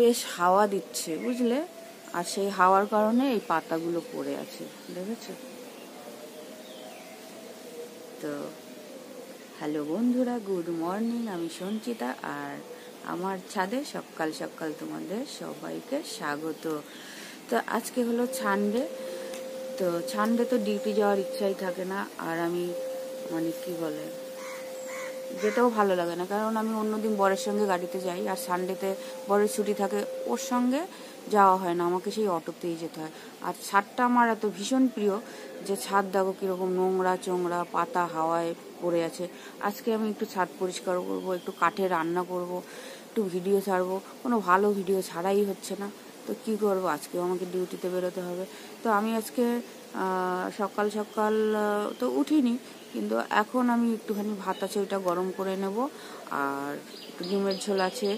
বেশ হাওয়া দিচ্ছে বুঝলে, আর সেই হাওয়ার কারণে এই পাতাগুলো পড়ে আছে, দেখেছো তো। হ্যালো বন্ধুরা, গুড মর্নিং, আমি সঞ্চিতা, আর আমার ছাদে সকাল সকাল তোমাদের সবাইকে স্বাগত। তো আজকে হলো সানডে, তো সানডে তো ডিউটি যাওয়ার ইচ্ছাই থাকে না, আর আমি মানে কি বলে যেতেও ভালো লাগে না, কারণ আমি অন্যদিন বরের সঙ্গে গাড়িতে যাই, আর সানডেতে বরের ছুটি থাকে, ওর সঙ্গে যাওয়া হয় না, আমাকে সেই অটোতেই যেতে হয়। আর ছাদটা আমার এত ভীষণ প্রিয় যে ছাদ দেখো কীরকম নোংরা চোংরা পাতা হাওয়ায় পড়ে আছে। আজকে আমি একটু ছাদ পরিষ্কার করব, একটু কাঠে রান্না করব, একটু ভিডিও ছাড়বো, কোনো ভালো ভিডিও ছাড়াই হচ্ছে না, তো কি করব, আজকেও আমাকে ডিউটিতে বেরোতে হবে। তো আমি আজকে সকাল সকাল তো উঠিনি, কিন্তু এখন আমি একটুখানি ভাত আছে ওইটা গরম করে নেব, আর একটু ডিমের ঝোল আছে,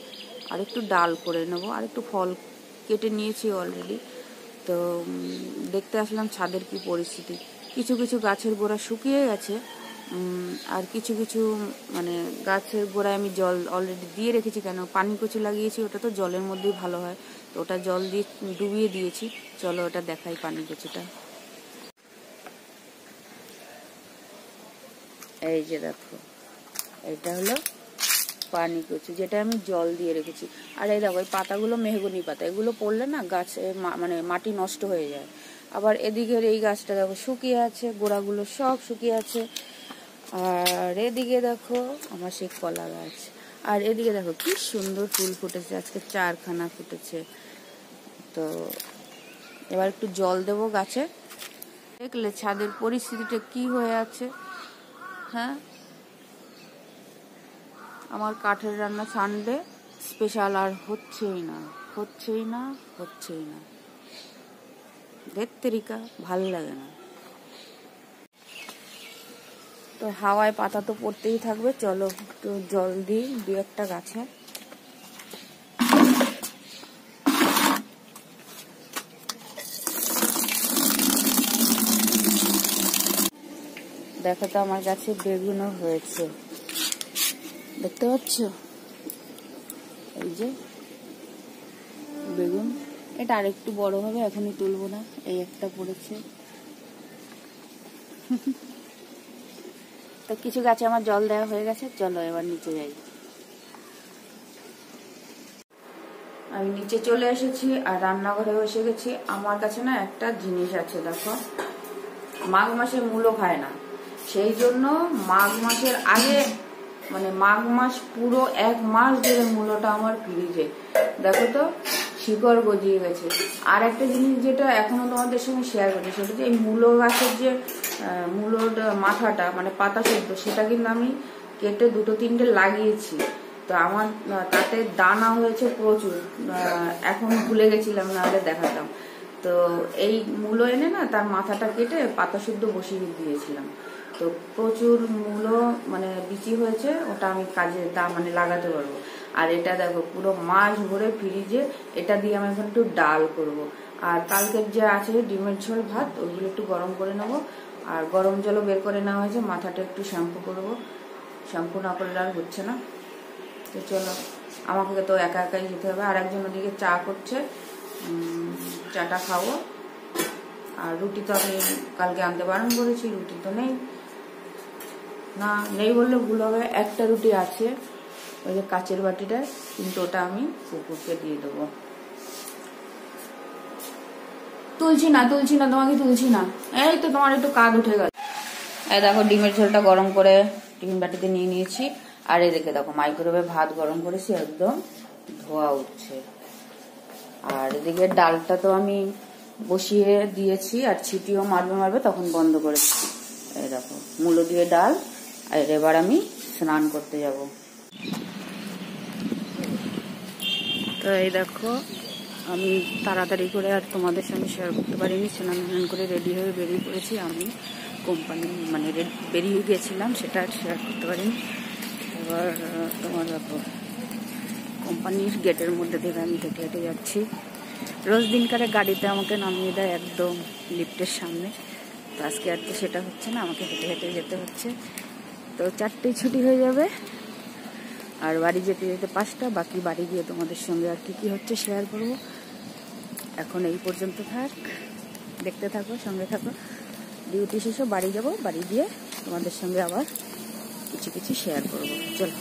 আর একটু ডাল করে নেব, আর একটু ফল কেটে নিয়েছি অলরেডি। তো দেখতে আসলাম ছাদের কি পরিস্থিতি, কিছু কিছু গাছের গোড়া শুকিয়ে গেছে, আর কিছু কিছু মানে গাছের গোড়ায় আমি জল অলরেডি দিয়ে রেখেছি, কেন পানি কচু লাগিয়েছি, ওটা তো জলের মধ্যেই ভালো হয়, তো ওটা জল দিয়ে ডুবিয়ে দিয়েছি। চলো ওটা দেখাই পানি কচুটা। এই যে দেখো, এটা হলো পানি কচু, যেটা আমি জল দিয়ে রেখেছি। আর এই দেখো এই পাতাগুলো মেহগনি পাতা, এগুলো পড়লে না গাছে মানে মাটি নষ্ট হয়ে যায়। আবার এদিকের এই গাছটা দেখো শুকিয়ে আছে, গোড়াগুলো সব শুকিয়ে আছে। আর এদিকে দেখো আমার সেই কলা গাছ, আর এদিকে দেখো কি সুন্দর ফুল ফুটেছে, আজকে 4খানা ফুটেছে। তো এবার একটু জল দেবো গাছে। দেখলে ছাদের পরিস্থিতিটা কি হয়ে আছে, হ্যাঁ। আমার কাঠের রান্না সানডে স্পেশাল আর হচ্ছেই না, হচ্ছেই না, হচ্ছেই না, দেখতেরিকা ভাল লাগে না। তো হাওয়ায় পাতা তো পড়তেই থাকবে, চলো একটু জল দিই 2-1টা গাছে। দেখো তো আমার গাছে বেগুনও হয়েছে, দেখতে পাচ্ছ, এই যে বেগুন, এটা আরেকটু বড় হবে, এখনই তুলবো না, এই একটা পড়েছে। তো কিছু গাছে আমার জল দেওয়া হয়ে গেছে, চলো এবার নিচে যাই। আমি নিচে চলে এসেছি আর রান্নাঘরে এসে গেছি। আমার কাছে না একটা জিনিস আছে, দেখো, মাঘ মাসে মূলো খায় না, সেই জন্য মাঘ মাসের আগে মানে মাঘ মাস পুরো 1 মাস ধরে মূলোটা আমার ফ্রিজে, দেখো তো শিকড় গজিয়ে গেছে। আর একটা জিনিস যেটা এখনো তোমাদের সঙ্গে শেয়ার করছি, সেটা যে এই মূলো গাছের যে মূলোর মাথাটা মানে পাতা সেদ্ধ, সেটা কিন্তু আমি কেটে 2-3টে লাগিয়েছি, তো আমার তাতে দানা হয়েছে প্রচুর, এখন ভুলে গেছিলাম, নাহলে দেখাতাম। তো এই মূলো এনে না তার মাথাটা কেটে পাতা শুদ্ধ বসিয়ে দিয়েছিলাম, তো প্রচুর মূলো মানে বিচি হয়েছে, ওটা আমি কাজে মানে লাগাতে পারবো। আর এটা দেখো পুরো মাস ভরে ফ্রিজে, এটা দিয়ে আমি এখন একটু ডাল করব। আর কালকের যে আছে ডিমের ঝোল ভাত, ওইগুলো একটু গরম করে নেবো, আর গরম জলও বের করে নেওয়া হয়েছে, মাথাটা একটু শ্যাম্পু করবো, শ্যাম্পু না করলে আর হচ্ছে না। তো চলো, আমাকে তো একা একাই যেতে হবে, আর একজন ওদিকে চা করছে, চাটা খাবো। আর রুটি তো আমি কালকে আনতে বারণ করেছি, রুটি তো নেই, না নেই বললে ভুল হবে, একটা রুটি আছে ওই যে কাচের বাটিটা, কিন্তু ওটা আমি কুকুরকে দিয়ে দেবো। তুলছি না তোমাকে তুলছি না, এই তো তোমার একটু কাঁধ উঠে গেল। এই দেখো ডিমের ঝোলটা গরম করে টিফিন বাটিতে নিয়ে নিয়েছি, আর এদিকে দেখো মাইক্রোওয়েভে ভাত গরম করেছি, একদম ধোয়া উঠছে। আর এদিকে ডালটা তো আমি বসিয়ে দিয়েছি, আর ছিটিও মারবে তখন বন্ধ করেছি। এই দেখো মূলো দিয়ে ডাল, আর এবার আমি স্নান করতে যাব। তো এই দেখো আমি তাড়াতাড়ি করে আর তোমাদের সঙ্গে শেয়ার করতে পারিনি, স্নান করে রেডি হয়ে বেরিয়ে পড়েছি। আমি কোম্পানি মানে বেরিয়ে গিয়েছিলাম, সেটা আর শেয়ার করতে পারিনি। এবার তোমার দেখো কোম্পানির গেটের মধ্যে থেকে আমি হেঁটে হেঁটে যাচ্ছি। রোজ দিনকারে গাড়িতে আমাকে নামিয়ে দেয় একদম লিফটের সামনে, তো আজকে আর তো সেটা হচ্ছে না, আমাকে হেঁটে হেঁটে যেতে হচ্ছে। তো 4টেই ছুটি হয়ে যাবে, আর বাড়ি যেতে যেতে 5টা, বাকি বাড়ি গিয়ে তোমাদের সঙ্গে আর কি হচ্ছে শেয়ার করব। এখন এই পর্যন্ত থাক, দেখতে থাকো, সঙ্গে থাকো। ডিউটি শেষে বাড়ি যাব, বাড়ি গিয়ে তোমাদের সঙ্গে আবার কিছু শেয়ার করব। চলো।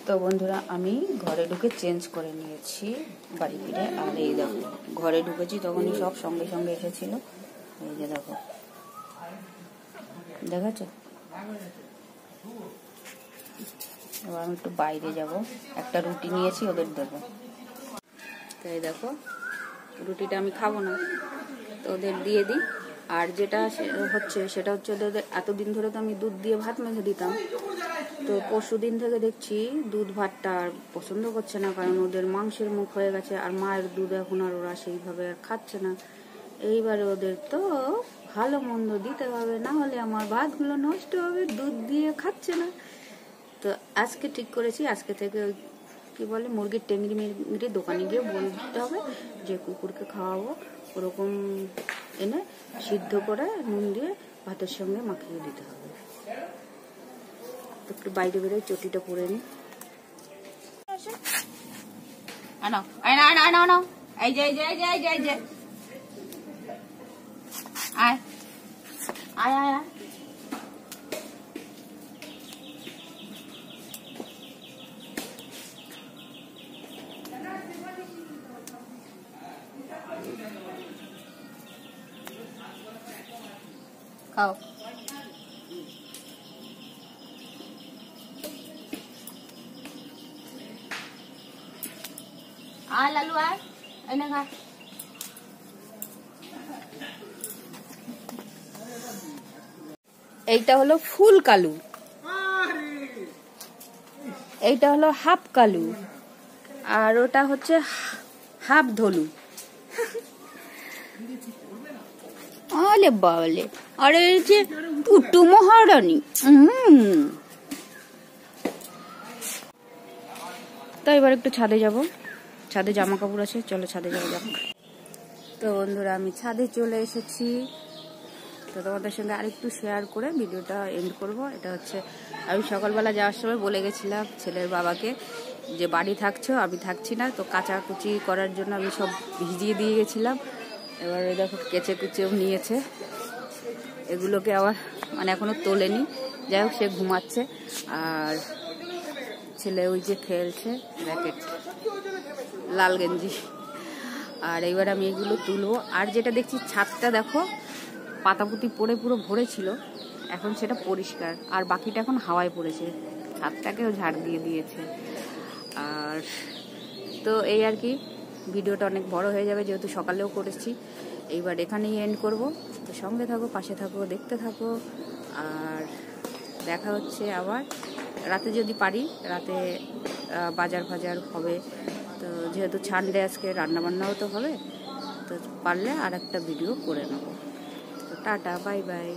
তো বন্ধুরা, আমি ঘরে ঢুকে চেঞ্জ করে নিয়েছি বাড়ি ফিরে। আর এই দেখো, ঘরে ঢুকেছি তখনই সব সঙ্গে সঙ্গে এসেছিল। এই যে দেখো, দেখাচ্ছ? এবার আমি একটু বাইরে যাব, একটা রুটি নিয়েছি, ওদের দেবো। তাই দেখো, রুটিটা আমি খাবো না, তো ওদের দিয়ে দিই। আর যেটা হচ্ছে সেটা হচ্ছে ওদের এতদিন ধরে তো আমি দুধ দিয়ে ভাত মেখে দিতাম, তো পরশু দিন থেকে দেখছি দুধ ভাতটা আর পছন্দ করছে না, কারণ ওদের মাংসের মুখ হয়ে গেছে। আর মায়ের দুধ এখন আর ওরা সেইভাবে আর খাচ্ছে না। এইবারে ওদের তো ভালো মন্দ দিতে হবে, না হলে আমার ভাতগুলো নষ্ট হবে, দুধ দিয়ে খাচ্ছে না। তো আজকে ঠিক করেছি, আজকে থেকে ওই কি বলে মুরগির টেংরি মেংরি দোকানে গিয়ে বলতে হবে যে কুকুরকে খাওয়াবো, ওরকম এনে সিদ্ধ করে নুন দিয়ে ভাতের সঙ্গে মাখিয়ে দিতে হবে। একটু বাইরে বেরোয়, চটিটা পরে নি। এই যে আয় আয় আয় আয়। খাও। আয় লালু আয়, এনে খা। এইটা হলো ফুল কালু, এইটা হলো হাফ কালু, আর ওটা হচ্ছে হাফ ধলু। আলে বাবলে, আরে এই যে পুটু মহারানী। তো এবার একটু ছাদে যাব, ছাদে জামা কাপড় আছে, চলো ছাদে যাওয়া যাক। তো বন্ধুরা, আমি ছাদে চলে এসেছি। তো তোমাদের সঙ্গে আরেকটু শেয়ার করে ভিডিওটা এন্ড করব। এটা হচ্ছে, আমি সকালবেলা যাওয়ার সময় বলে গেছিলাম ছেলের বাবাকে যে বাড়ি থাকছো, আমি থাকছি না, তো কাচাকুচি করার জন্য আমি সব ভিজিয়ে দিয়ে গেছিলাম। এবার দেখো কেচে কুচেও নিয়েছে, এগুলোকে আবার মানে এখনো তোলেনি। যাই হোক, সে ঘুমাচ্ছে, আর ছেলে ওই যে খেলছে র্যাকেট, লাল গেঞ্জি। আর এইবার আমি এগুলো তুলবো। আর যেটা দেখছি, ছাদটা দেখো পাতাপুতি পড়ে পুরো ভরে ছিল, এখন সেটা পরিষ্কার, আর বাকিটা এখন হাওয়ায় পড়েছে। ছাদটাকেও ঝাড় দিয়ে দিয়েছে। আর তো এই আর কি, ভিডিওটা অনেক বড় হয়ে যাবে যেহেতু সকালেও করেছি। এইবার এখানেই এন্ড করব। তো সঙ্গে থাকো, পাশে থাকো, দেখতে থাকো। আর দেখা হচ্ছে আবার রাতে, যদি পারি রাতে বাজার ফাজার হবে। তো যেহেতু ছানডে আজকে, রান্নাবান্নাও তো হবে, তো পারলে আর একটা ভিডিও করে নেবো। তো টাটা, বাই বাই।